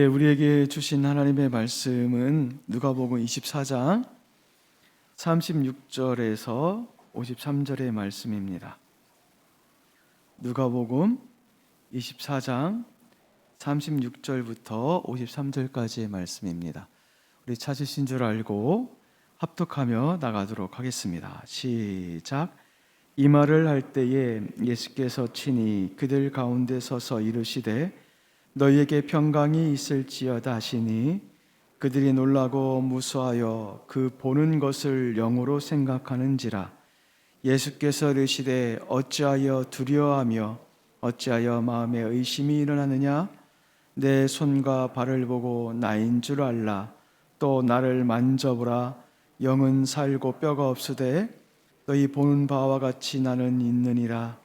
우리에게 주신 하나님의 말씀은 누가복음 24장 36절에서 53절의 말씀입니다. 누가복음 24장 36절부터 53절까지의 말씀입니다. 우리 찾으신 줄 알고 합독하며 나가도록 하겠습니다. 시작. 이 말을 할 때에 예수께서 친히 그들 가운데 서서 이르시되 너희에게 평강이 있을지어다 하시니 그들이 놀라고 무수하여 그 보는 것을 영으로 생각하는지라. 예수께서 이르시되 어찌하여 두려워하며 어찌하여 마음에 의심이 일어나느냐. 내 손과 발을 보고 나인 줄 알라. 또 나를 만져보라. 영은 살고 뼈가 없으되 너희 보는 바와 같이 나는 있느니라.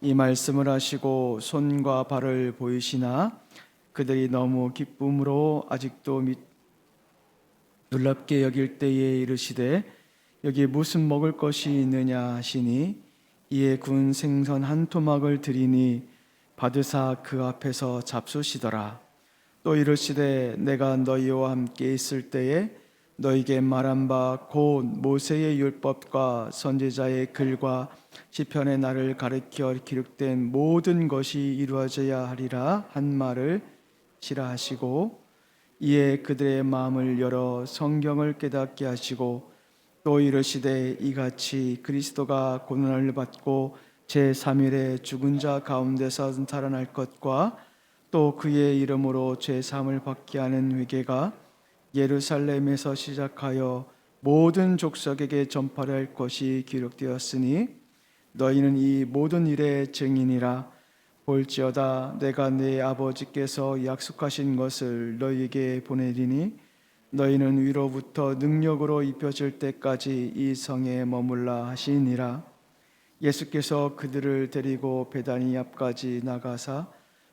이 말씀을 하시고 손과 발을 보이시나 그들이 너무 기쁨으로 아직도 놀랍게 여길 때에 이르시되 여기 무슨 먹을 것이 있느냐 하시니 이에 구운 생선 한 토막을 드리니 받으사 그 앞에서 잡수시더라. 또 이르시되 내가 너희와 함께 있을 때에 너희에게 말한 바 곧 모세의 율법과 선지자의 글과 시편의 나를 가리켜 기록된 모든 것이 이루어져야 하리라 한 말을 실하시고 이에 그들의 마음을 열어 성경을 깨닫게 하시고 또 이르시되 이같이 그리스도가 고난을 받고 제3일에 죽은 자 가운데서 살아날 것과 또 그의 이름으로 제3을 받게 하는 회개가 예루살렘에서 시작하여 모든 족속에게 전파를 할 것이 기록되었으니 너희는 이 모든 일의 증인이라. 볼지어다 내가 내 아버지께서 약속하신 것을 너희에게 보내리니 너희는 위로부터 능력으로 입혀질 때까지 이 성에 머물라 하시니라. 예수께서 그들을 데리고 베다니 앞까지 나가사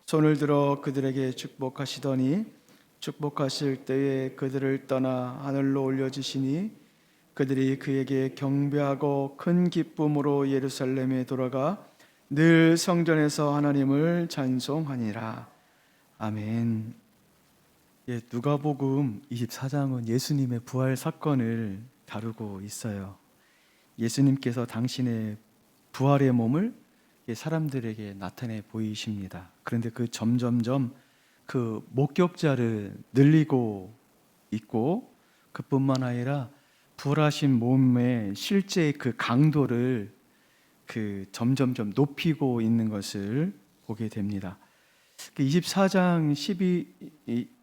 손을 들어 그들에게 축복하시더니 축복하실 때에 그들을 떠나 하늘로 올려주시니 그들이 그에게 경배하고 큰 기쁨으로 예루살렘에 돌아가 늘 성전에서 하나님을 찬송하니라. 아멘. 누가복음 24장은 예수님의 부활 사건을 다루고 있어요. 예수님께서 당신의 부활의 몸을 사람들에게 나타내 보이십니다. 그런데 그 점점점 그 목격자를 늘리고 있고 그뿐만 아니라 부활하신 몸의 실제 그 강도를 점점점 높이고 있는 것을 보게 됩니다. 24장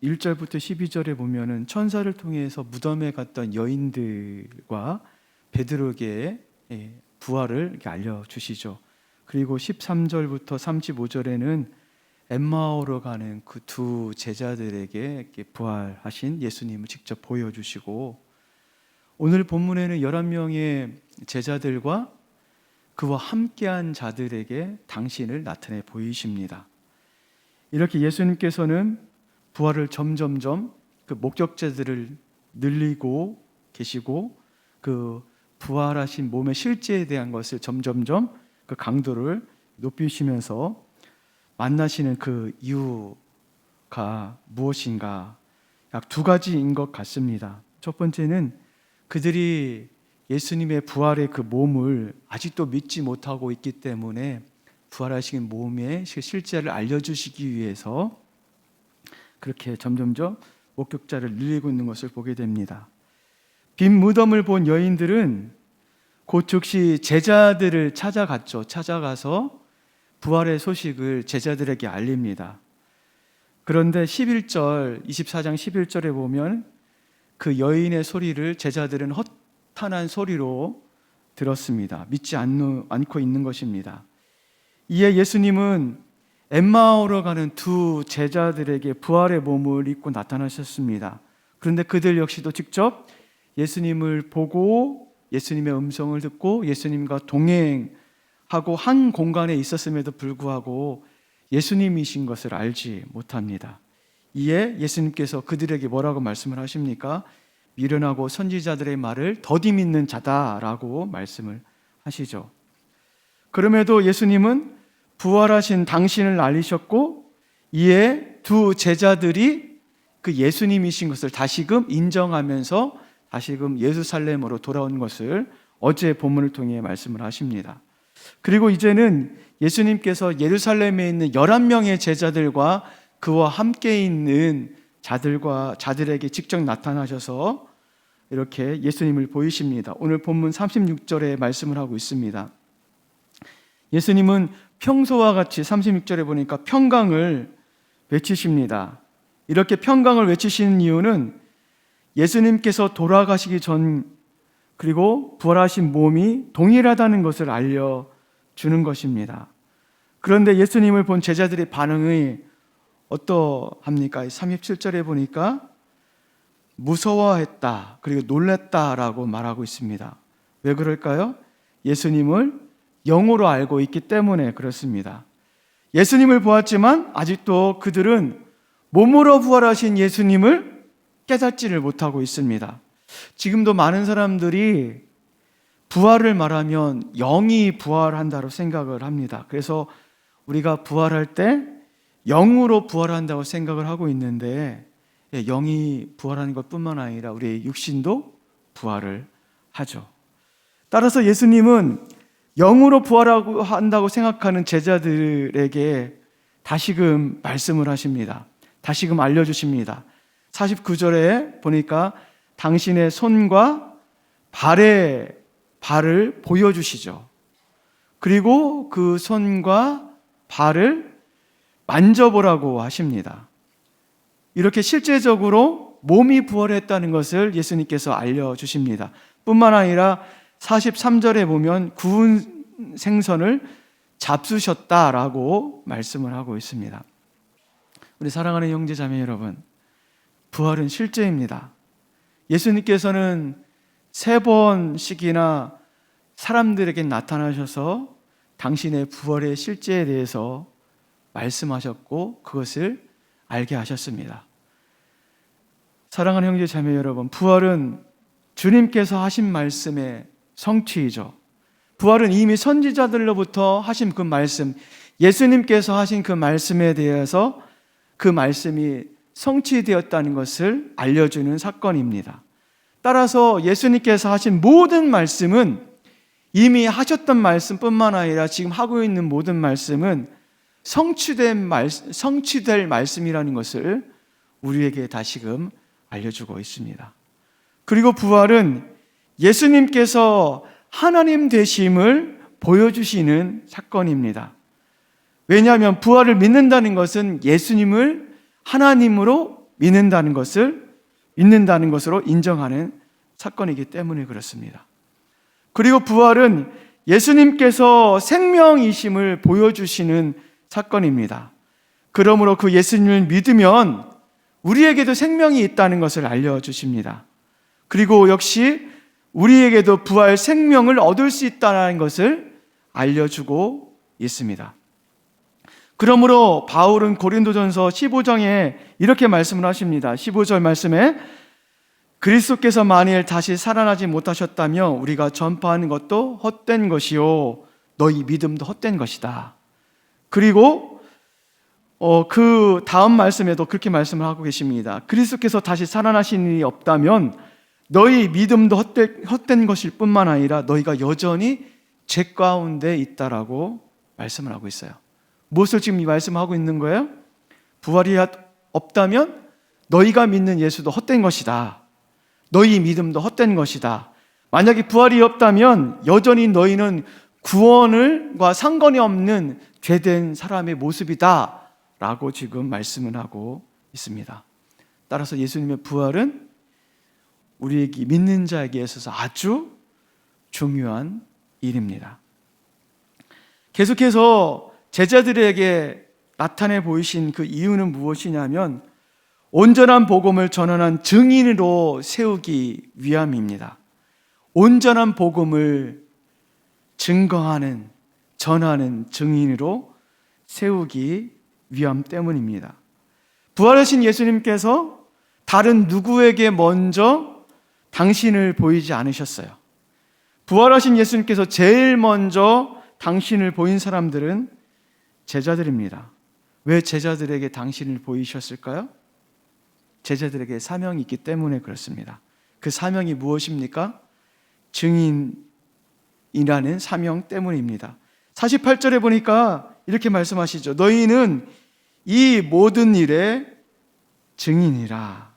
1절부터 12절에 보면은 천사를 통해서 무덤에 갔던 여인들과 베드로에게 부활을 이렇게 알려주시죠. 그리고 13절부터 35절에는 엠마오로 가는 그 두 제자들에게 이렇게 부활하신 예수님을 직접 보여주시고 오늘 본문에는 11명의 제자들과 그와 함께한 자들에게 당신을 나타내 보이십니다. 이렇게 예수님께서는 부활을 점점점 그 목격자들을 늘리고 계시고 그 부활하신 몸의 실제에 대한 것을 점점점 그 강도를 높이시면서 만나시는 그 이유가 무엇인가 약 두 가지인 것 같습니다. 첫 번째는 그들이 예수님의 부활의 그 몸을 아직도 믿지 못하고 있기 때문에 부활하신 몸의 실제를 알려주시기 위해서 그렇게 점점점 목격자를 늘리고 있는 것을 보게 됩니다. 빈 무덤을 본 여인들은 곧 즉시 제자들을 찾아갔죠. 찾아가서 부활의 소식을 제자들에게 알립니다. 그런데 24장 11절에 보면 그 여인의 소리를 제자들은 헛탄한 소리로 들었습니다. 믿지 않고 있는 것입니다. 이에 예수님은 엠마오로 가는 두 제자들에게 부활의 몸을 입고 나타나셨습니다. 그런데 그들 역시도 직접 예수님을 보고 예수님의 음성을 듣고 예수님과 동행하고 한 공간에 있었음에도 불구하고 예수님이신 것을 알지 못합니다. 이에 예수님께서 그들에게 뭐라고 말씀을 하십니까? 미련하고 선지자들의 말을 더디 믿는 자다라고 말씀을 하시죠. 그럼에도 예수님은 부활하신 당신을 알리셨고 이에 두 제자들이 그 예수님이신 것을 다시금 인정하면서 다시금 예루살렘으로 돌아온 것을 어제 본문을 통해 말씀을 하십니다. 그리고 이제는 예수님께서 예루살렘에 있는 11명의 제자들과 그와 함께 있는 자들에게 직접 나타나셔서 이렇게 예수님을 보이십니다. 오늘 본문 36절에 말씀을 하고 있습니다. 예수님은 평소와 같이 36절에 보니까 평강을 외치십니다. 이렇게 평강을 외치시는 이유는 예수님께서 돌아가시기 전 그리고 부활하신 몸이 동일하다는 것을 알려주는 것입니다. 그런데 예수님을 본 제자들의 반응이 어떠합니까? 37절에 보니까 무서워했다 그리고 놀랐다라고 말하고 있습니다. 왜 그럴까요? 예수님을 영으로 알고 있기 때문에 그렇습니다. 예수님을 보았지만 아직도 그들은 몸으로 부활하신 예수님을 깨닫지를 못하고 있습니다. 지금도 많은 사람들이 부활을 말하면 영이 부활한다고 생각을 합니다. 그래서 우리가 부활할 때 영으로 부활한다고 생각을 하고 있는데 영이 부활하는 것뿐만 아니라 우리의 육신도 부활을 하죠. 따라서 예수님은 영으로 부활한다고 생각하는 제자들에게 다시금 말씀을 하십니다. 다시금 알려주십니다. 49절에 보니까 당신의 손과 발을 보여주시죠. 그리고 그 손과 발을 만져보라고 하십니다. 이렇게 실제적으로 몸이 부활했다는 것을 예수님께서 알려주십니다. 뿐만 아니라 43절에 보면 구운 생선을 잡수셨다라고 말씀을 하고 있습니다. 우리 사랑하는 형제 자매 여러분, 부활은 실제입니다. 예수님께서는 3번씩이나 사람들에게 나타나셔서 당신의 부활의 실제에 대해서 말씀하셨고 그것을 알게 하셨습니다. 사랑하는 형제 자매 여러분, 부활은 주님께서 하신 말씀의 성취이죠. 부활은 이미 선지자들로부터 하신 그 말씀, 예수님께서 하신 그 말씀에 대해서 그 말씀이 성취되었다는 것을 알려주는 사건입니다. 따라서 예수님께서 하신 모든 말씀은 이미 하셨던 말씀뿐만 아니라 지금 하고 있는 모든 말씀은 성취될 말씀이라는 것을 우리에게 다시금 알려주고 있습니다. 그리고 부활은 예수님께서 하나님 되심을 보여주시는 사건입니다. 왜냐하면 부활을 믿는다는 것은 예수님을 하나님으로 믿는다는 것으로 인정하는 사건이기 때문에 그렇습니다. 그리고 부활은 예수님께서 생명이심을 보여주시는 사건입니다. 그러므로 그 예수님을 믿으면 우리에게도 생명이 있다는 것을 알려주십니다. 그리고 역시 우리에게도 부활 생명을 얻을 수 있다는 것을 알려주고 있습니다. 그러므로 바울은 고린도전서 15장에 이렇게 말씀을 하십니다. 15절 말씀에 그리스도께서 만일 다시 살아나지 못하셨다면 우리가 전파하는 것도 헛된 것이요 너희 믿음도 헛된 것이다. 그리고 그 다음 말씀에도 그렇게 말씀을 하고 계십니다. 그리스도께서 다시 살아나신 일이 없다면 너희 믿음도 헛된 것일 뿐만 아니라 너희가 여전히 죄 가운데 있다라고 말씀을 하고 있어요. 무엇을 지금 이 말씀하고 있는 거예요? 부활이 없다면 너희가 믿는 예수도 헛된 것이다. 너희 믿음도 헛된 것이다. 만약에 부활이 없다면 여전히 너희는 구원과 상관이 없는 죄된 사람의 모습이다 라고 지금 말씀을 하고 있습니다. 따라서 예수님의 부활은 우리에게 믿는 자에게 있어서 아주 중요한 일입니다. 계속해서 제자들에게 나타내 보이신 그 이유는 무엇이냐면 온전한 복음을 전하는 증인으로 세우기 위함입니다. 온전한 복음을 증거하는, 전하는 증인으로 세우기 위함 때문입니다. 부활하신 예수님께서 다른 누구에게 먼저 당신을 보이지 않으셨어요. 부활하신 예수님께서 제일 먼저 당신을 보인 사람들은 제자들입니다. 왜 제자들에게 당신을 보이셨을까요? 제자들에게 사명이 있기 때문에 그렇습니다. 그 사명이 무엇입니까? 증인이라는 사명 때문입니다. 48절에 보니까 이렇게 말씀하시죠. 너희는 이 모든 일의 증인이라.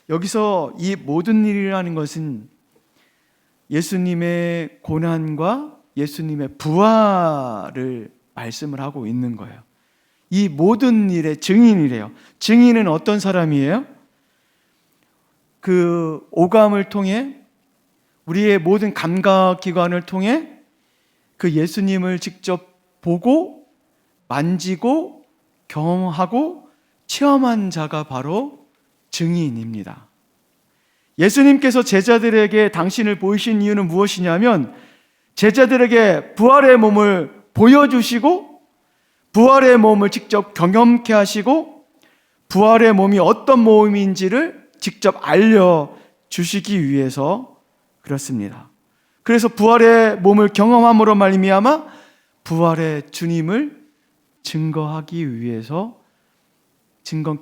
여기서 이 모든 일이라는 것은 예수님의 고난과 예수님의 부활을 말씀을 하고 있는 거예요. 이 모든 일의 증인이래요. 증인은 어떤 사람이에요? 그 오감을 통해, 우리의 모든 감각기관을 통해 그 예수님을 직접 보고 만지고 경험하고 체험한 자가 바로 증인입니다. 예수님께서 제자들에게 당신을 보이신 이유는 무엇이냐면 제자들에게 부활의 몸을 보여주시고 부활의 몸을 직접 경험케 하시고 부활의 몸이 어떤 몸인지를 직접 알려주시기 위해서 그렇습니다. 그래서 부활의 몸을 경험함으로 말미암아 부활의 주님을 증거케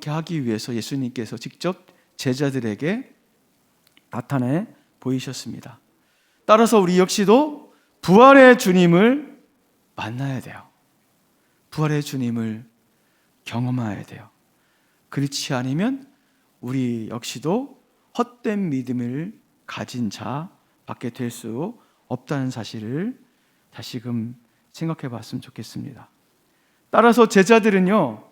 하기 위해서 예수님께서 직접 제자들에게 나타내 보이셨습니다. 따라서 우리 역시도 부활의 주님을 만나야 돼요. 부활의 주님을 경험해야 돼요. 그렇지 않으면 우리 역시도 헛된 믿음을 가진 자밖에 될 수 없다는 사실을 다시금 생각해 봤으면 좋겠습니다. 따라서 제자들은요,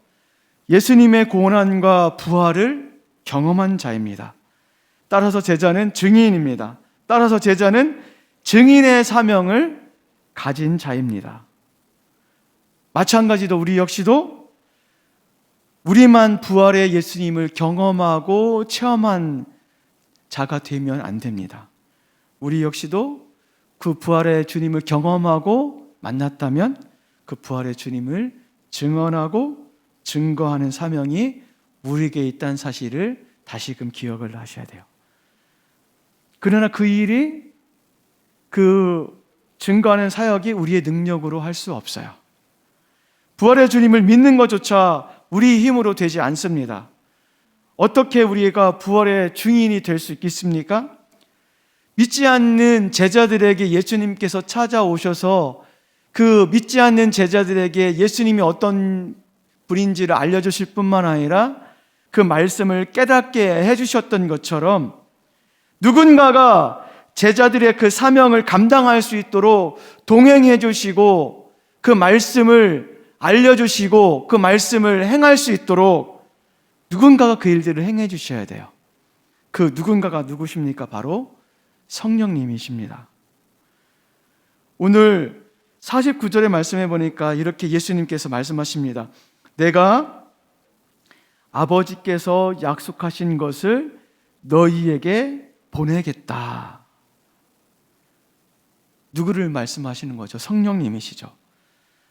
예수님의 고난과 부활을 경험한 자입니다. 따라서 제자는 증인입니다. 따라서 제자는 증인의 사명을 가진 자입니다. 마찬가지로 우리 역시도 우리만 부활의 예수님을 경험하고 체험한 자가 되면 안 됩니다. 우리 역시도 그 부활의 주님을 경험하고 만났다면 그 부활의 주님을 증언하고 증거하는 사명이 우리에게 있다는 사실을 다시금 기억을 하셔야 돼요. 그러나 그 일이, 그 증거하는 사역이 우리의 능력으로 할 수 없어요. 부활의 주님을 믿는 것조차 우리 힘으로 되지 않습니다. 어떻게 우리가 부활의 증인이 될 수 있겠습니까? 믿지 않는 제자들에게 예수님께서 찾아오셔서 그 믿지 않는 제자들에게 예수님이 어떤 분인지를 알려주실 뿐만 아니라 그 말씀을 깨닫게 해주셨던 것처럼 누군가가 제자들의 그 사명을 감당할 수 있도록 동행해 주시고 그 말씀을 알려주시고 그 말씀을 행할 수 있도록 누군가가 그 일들을 행해 주셔야 돼요. 그 누군가가 누구십니까? 바로 성령님이십니다. 오늘 49절의 말씀해 보니까 이렇게 예수님께서 말씀하십니다. 내가 아버지께서 약속하신 것을 너희에게 보내겠다. 누구를 말씀하시는 거죠? 성령님이시죠.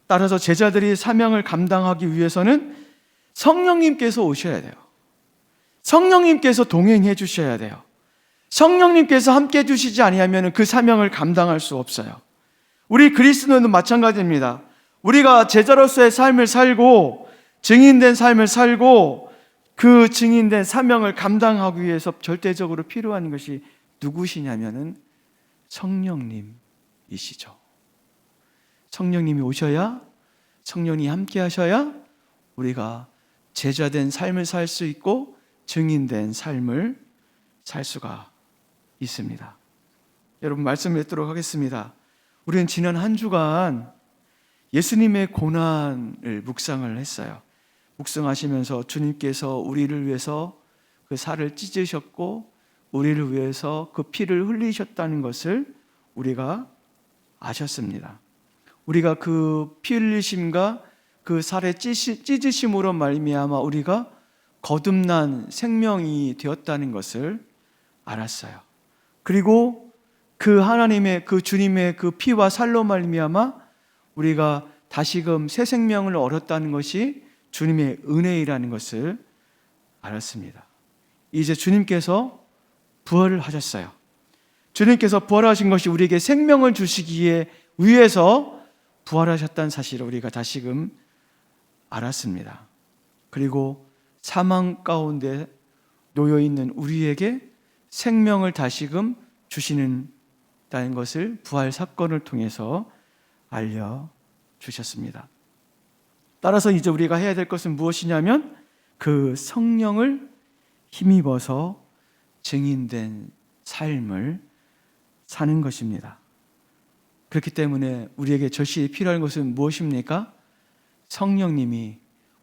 따라서 제자들이 사명을 감당하기 위해서는 성령님께서 오셔야 돼요. 성령님께서 동행해 주셔야 돼요. 성령님께서 함께 해 주시지 아니하면 그 사명을 감당할 수 없어요. 우리 그리스도는 마찬가지입니다. 우리가 제자로서의 삶을 살고 증인된 삶을 살고 그 증인된 사명을 감당하기 위해서 절대적으로 필요한 것이 누구시냐면은 성령님이시죠. 성령님이 오셔야, 성령이 함께 하셔야 우리가 제자된 삶을 살 수 있고 증인된 삶을 살 수가 있습니다. 여러분, 말씀을 맺도록 하겠습니다. 우리는 지난 한 주간 예수님의 고난을 묵상을 했어요. 묵상하시면서 주님께서 우리를 위해서 그 살을 찢으셨고 우리를 위해서 그 피를 흘리셨다는 것을 우리가 아셨습니다. 우리가 그 피 흘리심과 그 살의 찢으심으로 말미암아 우리가 거듭난 생명이 되었다는 것을 알았어요. 그리고 그 하나님의, 그 주님의 그 피와 살로 말미암아 우리가 다시금 새 생명을 얻었다는 것이 주님의 은혜이라는 것을 알았습니다. 이제 주님께서 부활을 하셨어요. 주님께서 부활하신 것이 우리에게 생명을 주시기에 위해서 부활하셨다는 사실을 우리가 다시금 알았습니다. 그리고 사망 가운데 놓여 있는 우리에게 생명을 다시금 주시는다는 것을 부활 사건을 통해서 알려 주셨습니다. 따라서 이제 우리가 해야 될 것은 무엇이냐면 그 성령을 힘입어서 증인된 삶을 사는 것입니다. 그렇기 때문에 우리에게 절실히 필요한 것은 무엇입니까? 성령님이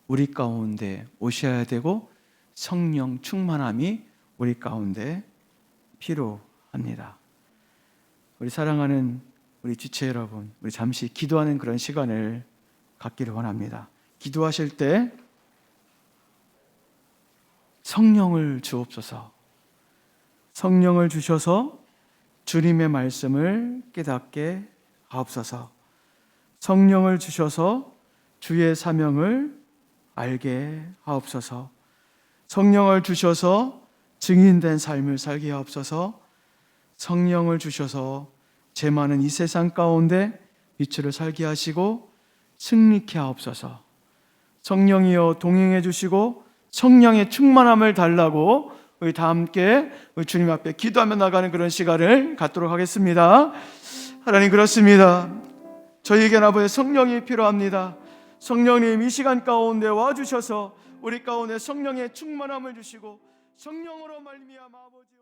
우리 가운데 오셔야 되고 성령 충만함이 우리 가운데 필요합니다. 우리 사랑하는 우리 지체 여러분, 우리 잠시 기도하는 그런 시간을 갖기를 원합니다. 기도하실 때 성령을 주옵소서. 성령을 주셔서 주님의 말씀을 깨닫게 하옵소서. 성령을 주셔서 주의 사명을 알게 하옵소서. 성령을 주셔서 증인된 삶을 살게 하옵소서. 성령을 주셔서 죄 많은 이 세상 가운데 빛으로 살게 하시고 승리케 하옵소서. 성령이여 동행해 주시고 성령의 충만함을 달라고 우리 다 함께 우리 주님 앞에 기도하며 나가는 그런 시간을 갖도록 하겠습니다. 하나님, 그렇습니다. 저희에게는 아버지 성령이 필요합니다. 성령님, 이 시간 가운데 와주셔서 우리 가운데 성령의 충만함을 주시고 성령으로 말미암아 아버지